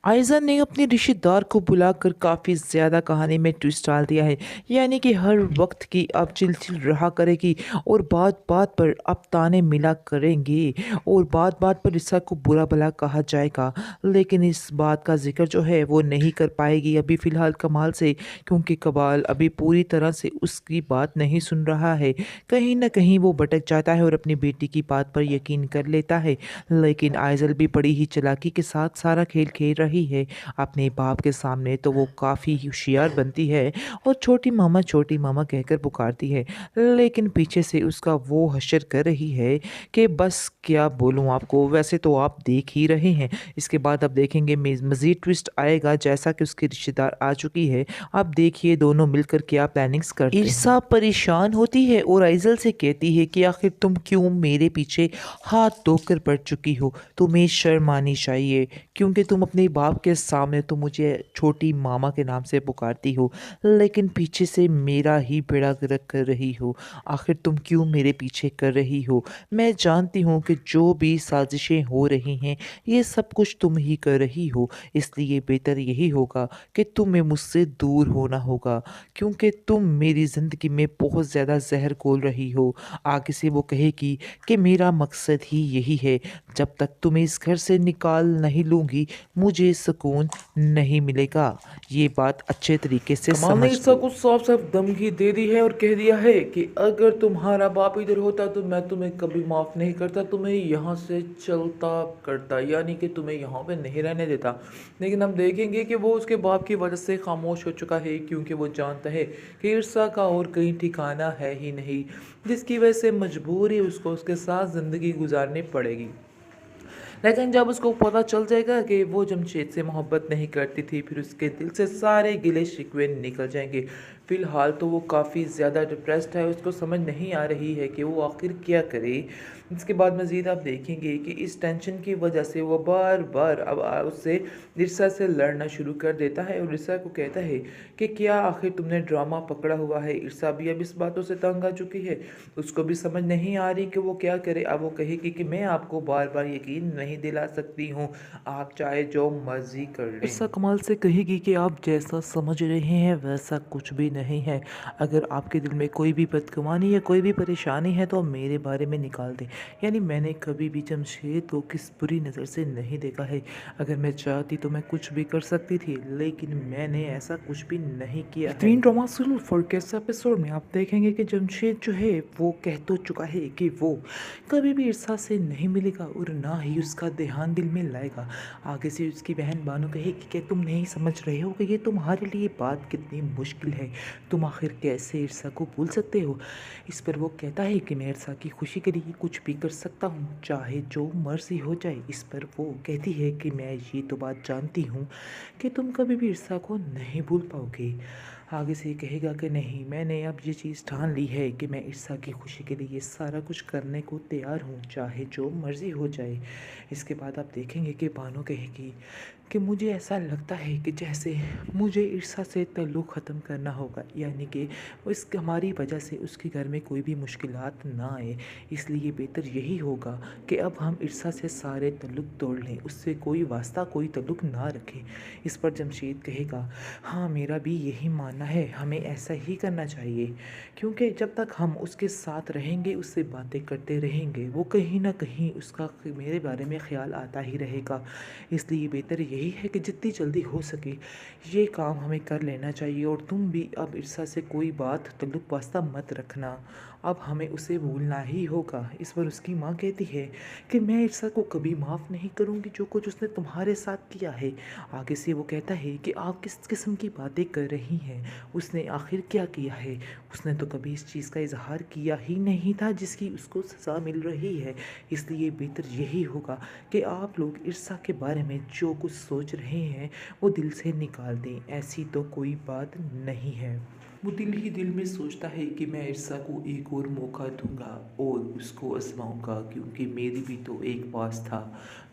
आयज़ा ने अपने रिश्तेदार को बुलाकर काफ़ी ज़्यादा कहानी में ट्विस्ट डाल दिया है। यानी कि हर वक्त की अब चिल-चिल रहा करेगी और बात-बात पर अब ताने मिला करेंगी और बात-बात पर ईसा को बुरा-भला कहा जाएगा। लेकिन इस बात का ज़िक्र जो है वो नहीं कर पाएगी अभी फ़िलहाल कमाल से, क्योंकि कमाल अभी पूरी तरह से उसकी बात नहीं सुन रहा है। कहीं न कहीं वो भटक जाता है और अपनी बेटी की बात पर यकीन कर लेता है। लेकिन आइज़ल भी बड़ी ही चालाकी के साथ सारा खेल खेल रही है। अपने बाप के सामने तो वो काफ़ी होशियार बनती है और छोटी मामा कहकर पुकारती है। लेकिन पीछे से उसका वो हशर कर रही है कि बस क्या बोलूँ आपको, वैसे तो आप देख ही रहे हैं। इसके बाद अब देखेंगे मज़ीद ट्विस्ट आएगा जैसा कि उसकी रिश्तेदार आ चुकी है। अब देखिए दोनों मिलकर क्या प्लानिंग्स करते हैं। ईसा परेशान होती है और आइज़ल से कहती है कि आखिर तुम क्यों मेरे पीछे हाथ धोकर पड़ चुकी हो? तुम्हें शर्म आनी चाहिए, क्योंकि तुम अपने बाप के सामने तो मुझे छोटी मामा के नाम से पुकारती हो, लेकिन पीछे से मेरा ही बेड़ा गर्क कर रही हो। आखिर तुम क्यों मेरे पीछे कर रही हो? मैं जानती हूँ कि जो भी साजिशें हो रही हैं, ये सब कुछ तुम ही कर रही हो, इसलिए बेहतर यही होगा कि तुम्हें मुझसे दूर होना होगा, क्योंकि तुम मेरी ज़िंदगी में बहुत ज़्यादा ज़हर घोल रही हो। आगे से वो कहेगी कि मेरा मकसद ही यही है, जब तक तुम्हें इस घर से निकाल नहीं लूँगी, मुझे सुकून नहीं मिलेगा। ये बात अच्छे तरीके से कमाल ने समझ ईसा लो। को साफ साफ धमकी दे दी है और कह दिया है कि अगर तुम्हारा बाप इधर होता तो मैं तुम्हें कभी माफ़ नहीं करता, तुम्हें यहाँ से चलता करता, यानी कि तुम्हें यहाँ पे नहीं रहने देता। लेकिन हम देखेंगे कि वो उसके बाप की वजह से खामोश हो चुका है, क्योंकि वो जानता है कि ईर्षा का और कहीं ठिकाना है ही नहीं, जिसकी वजह से मजबूर ही उसको उसके साथ ज़िंदगी गुजारनी पड़ेगी। लेकिन जब उसको पता चल जाएगा कि वो जमशेद से मोहब्बत नहीं करती थी, फिर उसके दिल से सारे गिले शिकवे निकल जाएंगे। फ़िलहाल तो वो काफ़ी ज़्यादा डिप्रेस्ड है, उसको समझ नहीं आ रही है कि वो आखिर क्या करे। इसके बाद मज़ीद आप देखेंगे कि इस टेंशन की वजह से वो बार बार अब उससे ईर्षा से लड़ना शुरू कर देता है और ईर्षा को कहता है कि क्या आखिर तुमने ड्रामा पकड़ा हुआ है। ईर्षा भी अब इस बातों से तंग आ चुकी है, उसको भी समझ नहीं आ रही कि वो क्या करे। अब वो कहेगी कि मैं आपको बार बार यकीन नहीं दिला सकती हूँ, आप चाहे जो मर्जी कर लें। ईर्षा कमाल से कहेगी कि आप जैसा समझ रहे हैं वैसा कुछ भी नहीं है। अगर आपके दिल में कोई भी बदगुमानी या कोई भी परेशानी है तो आप मेरे बारे में निकाल दें। यानी मैंने कभी भी जमशेद को किस बुरी नज़र से नहीं देखा है। अगर मैं चाहती तो मैं कुछ भी कर सकती थी, लेकिन मैंने ऐसा कुछ भी नहीं किया है। तीन ड्रामा सीरियल फॉरकेस्ट एपिसोड में आप देखेंगे कि जमशेद जो है वो कह तो चुका है कि वो कभी भी ईर्षा से नहीं मिलेगा और ना ही उसका ध्यान दिल में लाएगा। आगे से उसकी बहन बानो कहेगी कि तुम नहीं समझ रहे हो कि ये तुम्हारे लिए बात कितनी मुश्किल है, तुम आखिर कैसे ईर्षा को भूल सकते हो। इस पर वो कहता है कि मैं ईर्षा की खुशी के लिए कुछ भी कर सकता हूँ, चाहे जो मर्जी हो जाए। इस पर वो कहती है कि मैं ये तो बात जानती हूँ कि तुम कभी भी ईर्षा को नहीं भूल पाओगे। आगे से ये कहेगा कि नहीं, मैंने अब ये चीज़ ठान ली है कि मैं ईर्षा की खुशी के लिए ये सारा कुछ करने को तैयार हूँ, चाहे जो मर्ज़ी हो जाए। इसके बाद आप देखेंगे कि बानो कहेगी कि मुझे ऐसा लगता है कि जैसे मुझे ईर्षा से ताल्लुक़ ख़त्म करना होगा, यानी कि उस हमारी वजह से उसके घर में कोई भी मुश्किलात ना आए। इसलिए बेहतर यही होगा कि अब हम ईर्षा से सारे ताल्लुक़ तोड़ लें, उससे कोई वास्ता कोई ताल्लुक़ ना रखें। इस पर जमशेद कहेगा, हाँ मेरा भी यही मानना है, हमें ऐसा ही करना चाहिए, क्योंकि जब तक हम उसके साथ रहेंगे, उससे बातें करते रहेंगे, वो कहीं ना कहीं उसका मेरे बारे में ख्याल आता ही रहेगा। इसलिए बेहतर यही है कि जितनी जल्दी हो सके ये काम हमें कर लेना चाहिए। और तुम भी अब ईर्षा से कोई बात ताल्लुक़ वास्ता मत रखना, अब हमें उसे भूलना ही होगा। इस पर उसकी माँ कहती है कि मैं ईर्षा को कभी माफ़ नहीं करूँगी जो कुछ उसने तुम्हारे साथ किया है। आगे से वो कहता है कि आप किस किस्म की बातें कर रही हैं, उसने आखिर क्या किया है, उसने तो कभी इस चीज़ का इजहार किया ही नहीं था जिसकी उसको सज़ा मिल रही है। इसलिए बेहतर यही होगा कि आप लोग ईर्षा के बारे में जो कुछ सोच रहे हैं वो दिल से निकाल दें, ऐसी तो कोई बात नहीं है। वो दिल ही दिल में सोचता है कि मैं ईर्षा को एक और मौका दूंगा और उसको आजमाऊंगा, क्योंकि मेरी भी तो एक पास था।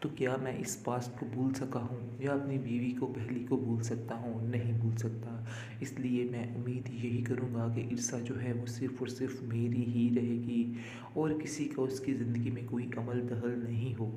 तो क्या मैं इस पास्ट को भूल सका हूँ या अपनी बीवी को पहली को भूल सकता हूँ? नहीं भूल सकता। इसलिए मैं उम्मीद यही करूँगा कि ईर्षा जो है वो सिर्फ़ और सिर्फ मेरी ही रहेगी और किसी का उसकी ज़िंदगी में कोई अमल दखल नहीं हो।